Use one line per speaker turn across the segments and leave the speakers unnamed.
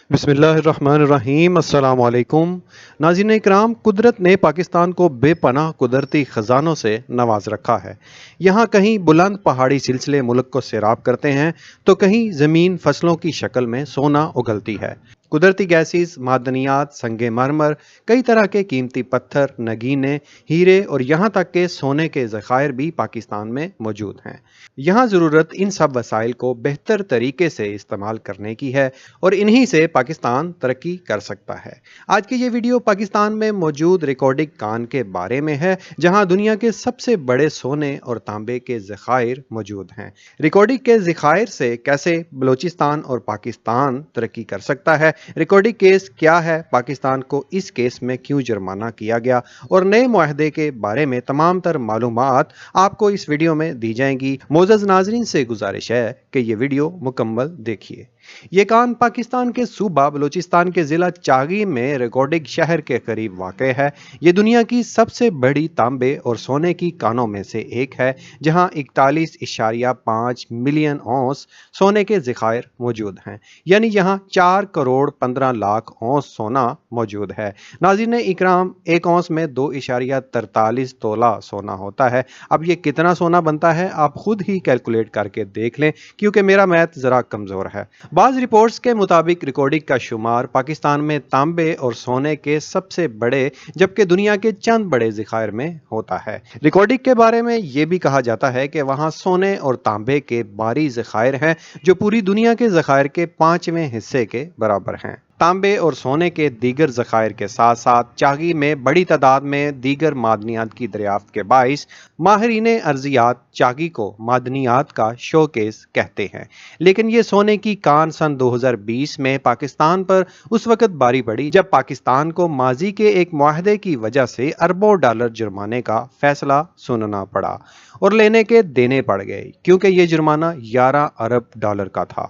بسم اللہ الرحمن الرحیم، السلام علیکم ناظرین اکرام۔ قدرت نے پاکستان کو بے پناہ قدرتی خزانوں سے نواز رکھا ہے۔ یہاں کہیں بلند پہاڑی سلسلے ملک کو سیراب کرتے ہیں تو کہیں زمین فصلوں کی شکل میں سونا اگلتی ہے۔ قدرتی گیسز، معدنیات، سنگ مرمر، کئی طرح کے قیمتی پتھر، نگینے، ہیرے اور یہاں تک کہ سونے کے ذخائر بھی پاکستان میں موجود ہیں۔ یہاں ضرورت ان سب وسائل کو بہتر طریقے سے استعمال کرنے کی ہے اور انہی سے پاکستان ترقی کر سکتا ہے۔ آج کی یہ ویڈیو پاکستان میں موجود ریکارڈنگ کان کے بارے میں ہے، جہاں دنیا کے سب سے بڑے سونے اور تانبے کے ذخائر موجود ہیں۔ ریکارڈنگ کے ذخائر سے کیسے بلوچستان اور پاکستان ترقی کر سکتا ہے، ریکارڈنگ کیس کیا ہے، پاکستان کو اس کیس میں کیوں جرمانہ کیا گیا، اور نئے معاہدے کے بارے میں تمام تر معلومات آپ کو اس ویڈیو میں دی جائیں گی۔ معزز ناظرین سے گزارش ہے کہ یہ ویڈیو مکمل دیکھیے۔ یہ کان پاکستان کے صوبہ بلوچستان کے ضلع چاغی میں ریکارڈنگ شہر کے قریب واقع ہے۔ یہ دنیا کی سب سے بڑی تانبے اور سونے کی کانوں میں سے ایک ہے، جہاں 41.5 ملین اونس سونے کے ذخائر موجود ہیں، یعنی یہاں 4 کروڑ 15 لاکھ اونس سونا موجود ہے۔ ناظرین اکرام، ایک اونس میں 2.43 تولہ سونا ہوتا ہے۔ اب یہ کتنا سونا بنتا ہے آپ خود ہی کیلکولیٹ کر کے دیکھ لیں، کیونکہ میرا میتھ ذرا کمزور ہے۔ بعض رپورٹس کے مطابق ریکارڈنگ کا شمار پاکستان میں تانبے اور سونے کے سب سے بڑے جبکہ دنیا کے چند بڑے ذخائر میں ہوتا ہے۔ ریکارڈنگ کے بارے میں یہ بھی کہا جاتا ہے کہ وہاں سونے اور تانبے کے بھاری ذخائر ہیں جو پوری دنیا کے ذخائر کے 5ویں حصے کے برابر ہیں۔ تانبے اور سونے کے دیگر ذخائر کے ساتھ ساتھ چاغی میں بڑی تعداد میں دیگر معدنیات کی دریافت کے باعث ماہرین ارضیات چاغی کو معدنیات کا شوکیس کہتے ہیں۔ لیکن یہ سونے کی کان سن 2020 میں پاکستان پر اس وقت باری پڑی جب پاکستان کو ماضی کے ایک معاہدے کی وجہ سے اربوں ڈالر جرمانے کا فیصلہ سننا پڑا اور لینے کے دینے پڑ گئے، کیونکہ یہ جرمانہ 11 ارب ڈالر کا تھا۔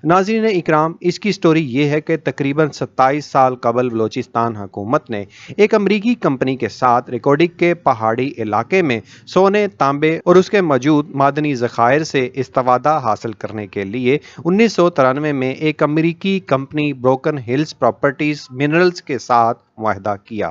ناظرین اکرام، اس کی سٹوری یہ ہے کہ تقریباً 27 سال قبل بلوچستان حکومت نے ایک امریکی کمپنی کے ساتھ ریکارڈنگ کے پہاڑی علاقے میں سونے، تانبے اور اس کے موجود معدنی ذخائر سے استفادہ حاصل کرنے کے لیے 1993 میں ایک امریکی company broken Hills properties minerals کے ساتھ معاہدہ کیا۔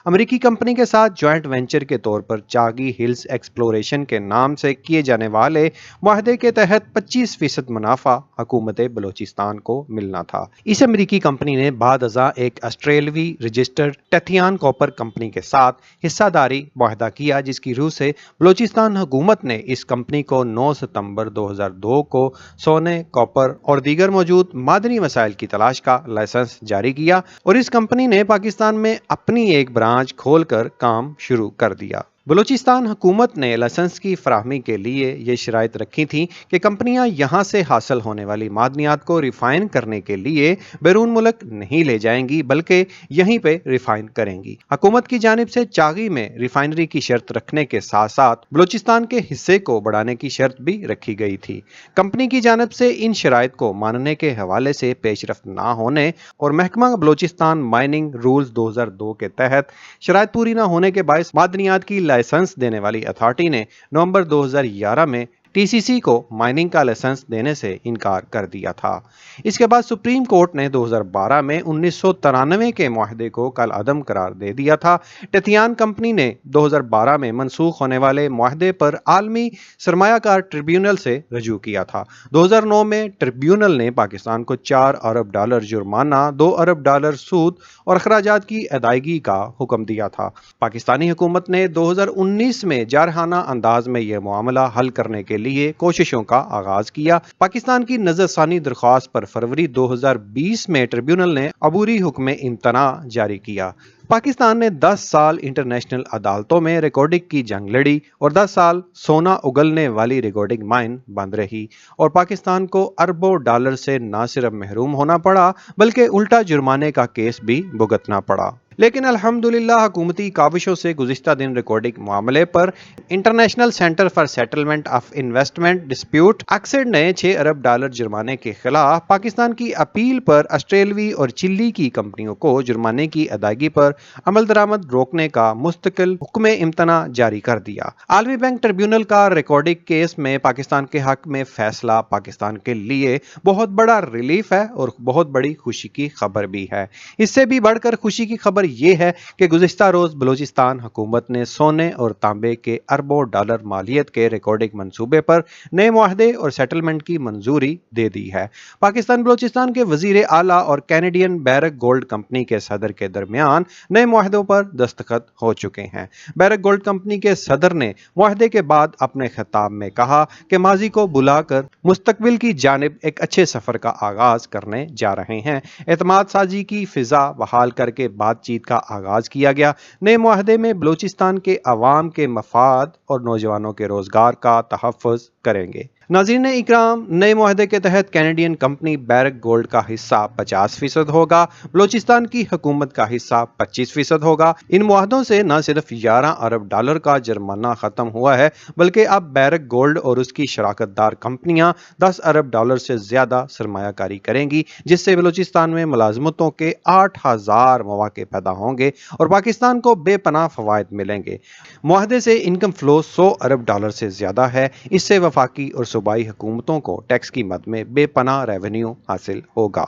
امریکی کمپنی کے ساتھ جوائنٹ وینچر کے طور پر چاغی ہلز ایکسپلوریشن کے نام سے کیے جانے والے معاہدے کے تحت 25% منافع حکومت بلوچستان کو ملنا تھا۔ اس امریکی کمپنی نے بعد ازاں ایک آسٹریلوی رجسٹرڈ ٹیتھیان کوپر کمپنی کے ساتھ حصہ داری معاہدہ کیا، جس کی روح سے بلوچستان حکومت نے اس کمپنی کو 9 ستمبر 2002 کو سونے، کوپر اور دیگر موجود معدنی وسائل کی تلاش کا لائسنس جاری کیا، اور اس کمپنی نے پاکستان میں اپنی ایک برانچ کھول کر کام شروع کر دیا۔ بلوچستان حکومت نے لائسنس کی فراہمی کے لیے یہ شرائط رکھی تھیں کہ کمپنیاں یہاں سے حاصل ہونے والی معدنیات کو ریفائن کرنے کے لیے بیرون ملک نہیں لے جائیں گی، بلکہ یہیں پہ ریفائن کریں گی۔ حکومت کی جانب سے چاغی میں ریفائنری کی شرط رکھنے کے ساتھ ساتھ بلوچستان کے حصے کو بڑھانے کی شرط بھی رکھی گئی تھی۔ کمپنی کی جانب سے ان شرائط کو ماننے کے حوالے سے پیش رفت نہ ہونے اور محکمہ بلوچستان مائننگ رولز 2002 کے تحت شرائط پوری نہ ہونے کے باعث معدنیات کی لائسنس دینے والی اتھارٹی نے نومبر 2011 میں ٹی سی سی کو مائننگ کا لائسنس دینے سے انکار کر دیا تھا۔ اس کے بعد سپریم کورٹ نے 2012 میں 1993 کے معاہدے کو کالعدم قرار دے دیا تھا۔ ٹیتھیان کمپنی نے 2012 میں منسوخ ہونے والے معاہدے پر عالمی سرمایہ کار ٹریبیونل سے رجوع کیا تھا۔ 2009 میں ٹریبیونل نے پاکستان کو 4 ارب ڈالر جرمانہ، 2 ارب ڈالر سود اور اخراجات کی ادائیگی کا حکم دیا تھا۔ پاکستانی حکومت نے 2019 میں جارحانہ انداز میں یہ معاملہ حل کرنے کے لیے کوششوں کا آغاز کیا۔ پاکستان کی نظر ثانی درخواست پر فروری 2020 میں ٹریبیونل نے عبوری حکم امتناع جاری کیا۔ پاکستان نے 10 سال انٹرنیشنل عدالتوں میں ریکارڈنگ کی جنگ لڑی اور 10 سال سونا اگلنے والی ریکارڈنگ مائن بند رہی، اور پاکستان کو اربوں ڈالر سے نہ صرف محروم ہونا پڑا بلکہ الٹا جرمانے کا کیس بھی بھگتنا پڑا۔ لیکن الحمدللہ حکومتی کاوشوں سے گزشتہ دن ریکارڈنگ معاملے پر international centre for settlement of investment dispute ICSID نے $6 ارب جرمانے کے خلاف پاکستان کی اپیل پر آسٹریلوی اور چلی کی کمپنیوں کو جرمانے کی ادائیگی پر عمل درآمد روکنے کا مستقل حکم امتناع جاری کر دیا۔ عالمی بینک ٹریبیونل کا ریکارڈنگ کیس میں پاکستان کے حق میں فیصلہ پاکستان کے لیے بہت بڑا ریلیف ہے اور بہت بڑی خوشی کی خبر بھی ہے۔ اس سے بھی بڑھ کر خوشی کی خبر یہ ہے کہ گزشتہ روز بلوچستان حکومت نے سونے اور تانبے کے اربوں ڈالر مالیت کے ریکارڈنگ منصوبے پر نئے معاہدے اور سیٹلمنٹ کی منظوری دے دی ہے۔ پاکستان بلوچستان کے وزیر اعلیٰ اور کینیڈین بیرک گولڈ کمپنی کے صدر کے درمیان نئے معاہدوں پر دستخط ہو چکے ہیں۔ بیرک گولڈ کمپنی کے صدر نے معاہدے کے بعد اپنے خطاب میں کہا کہ ماضی کو بلا کر مستقبل کی جانب ایک اچھے سفر کا آغاز کرنے جا رہے ہیں۔ اعتماد سازی کی فضا بحال کر کے بات چیت کا آغاز کیا گیا۔ نئے معاہدے میں بلوچستان کے عوام کے مفاد اور نوجوانوں کے روزگار کا تحفظ کریں گے۔ ناظرین اکرام، نئے معاہدے کے تحت کینیڈین کمپنی بیرک گولڈ کا حصہ 50% ہوگا، بلوچستان کی حکومت کا حصہ 25% ہوگا۔ ان معاہدوں سے نہ صرف $11 ارب کا جرمانہ ختم ہوا ہے بلکہ اب بیرک گولڈ اور اس کی شراکت دار کمپنیاں $10 ارب سے زیادہ سرمایہ کاری کریں گی، جس سے بلوچستان میں ملازمتوں کے 8,000 مواقع پیدا ہوں گے اور پاکستان کو بے پناہ فوائد ملیں گے۔ معاہدے سے انکم فلو $100 ارب سے زیادہ ہے۔ اس سے وفاقی اور صوبائی حکومتوں کو ٹیکس کی مد میں بے پناہ ریونیو حاصل ہوگا۔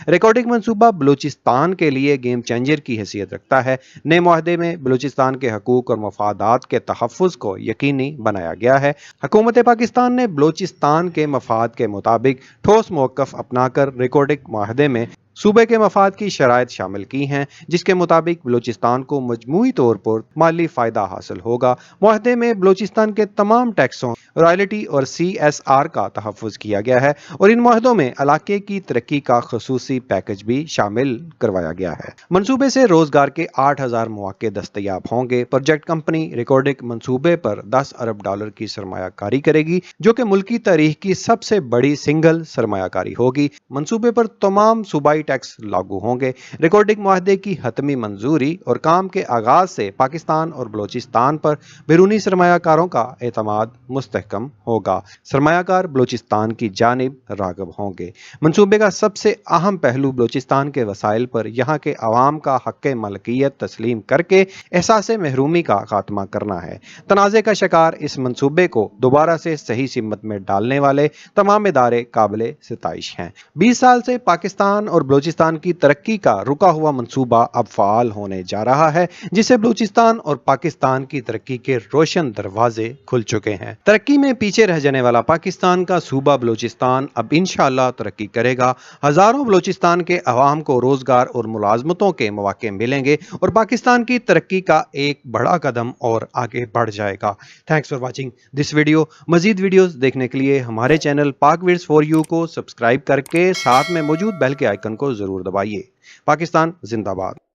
ریکارڈنگ منصوبہ بلوچستان کے لیے گیم چینجر کی حیثیت رکھتا ہے۔ نئے معاہدے میں بلوچستان کے حقوق اور مفادات کے تحفظ کو یقینی بنایا گیا ہے۔ حکومت پاکستان نے بلوچستان کے مفاد کے مطابق ٹھوس موقف اپنا کر ریکارڈنگ معاہدے میں صوبے کے مفاد کی شرائط شامل کی ہیں، جس کے مطابق بلوچستان کو مجموعی طور پر مالی فائدہ حاصل ہوگا۔ معاہدے میں بلوچستان کے تمام ٹیکسوں، رائلٹی اور CSR کا تحفظ کیا گیا ہے اور ان معاہدوں میں علاقے کی ترقی کا خصوصی پیکج بھی شامل کروایا گیا ہے۔ منصوبے سے روزگار کے 8,000 مواقع دستیاب ہوں گے۔ پروجیکٹ کمپنی ریکارڈنگ منصوبے پر $10 ارب کی سرمایہ کاری کرے گی، جو کہ ملکی تاریخ کی سب سے بڑی سنگل سرمایہ کاری ہوگی۔ منصوبے پر تمام صوبائی ٹیکس لاگو ہوں گے۔ ریکارڈنگ معاہدے کی حتمی منظوری اور کام کے آغاز سے پاکستان اور بلوچستان پر بیرونی سرمایہ کاروں کا اعتماد مستحکم ہوگا۔ سرمایہ کار بلوچستان کی جانب راغب ہوں گے۔ منصوبے کا سب سے اہم پہلو بلوچستان کے وسائل پر یہاں کے عوام کا حق ملکیت تسلیم کر کے احساس محرومی کا خاتمہ کرنا ہے۔ تنازع کا شکار اس منصوبے کو دوبارہ سے صحیح سمت میں ڈالنے والے تمام ادارے قابل ستائش ہیں۔ 20 سال سے پاکستان اور بلوچستان کی ترقی کا رکا ہوا منصوبہ اب فعال ہونے جا رہا ہے، جس سے بلوچستان اور پاکستان کی ترقی کے روشن دروازے کھل چکے ہیں۔ ترقی میں پیچھے رہ جانے والا پاکستان کا صوبہ بلوچستان اب انشاءاللہ ترقی کرے گا۔ ہزاروں بلوچستان کے عوام کو روزگار اور ملازمتوں کے مواقع ملیں گے اور پاکستان کی ترقی کا ایک بڑا قدم اور آگے بڑھ جائے گا۔ Thanks for watching this video. مزید ویڈیوز دیکھنے کے لیے ہمارے channel Pak vids for you کو سبسکرائب کر کے ساتھ میں موجود بیل کے آئیکن کو ضرور دبائیے۔ پاکستان زندہ باد۔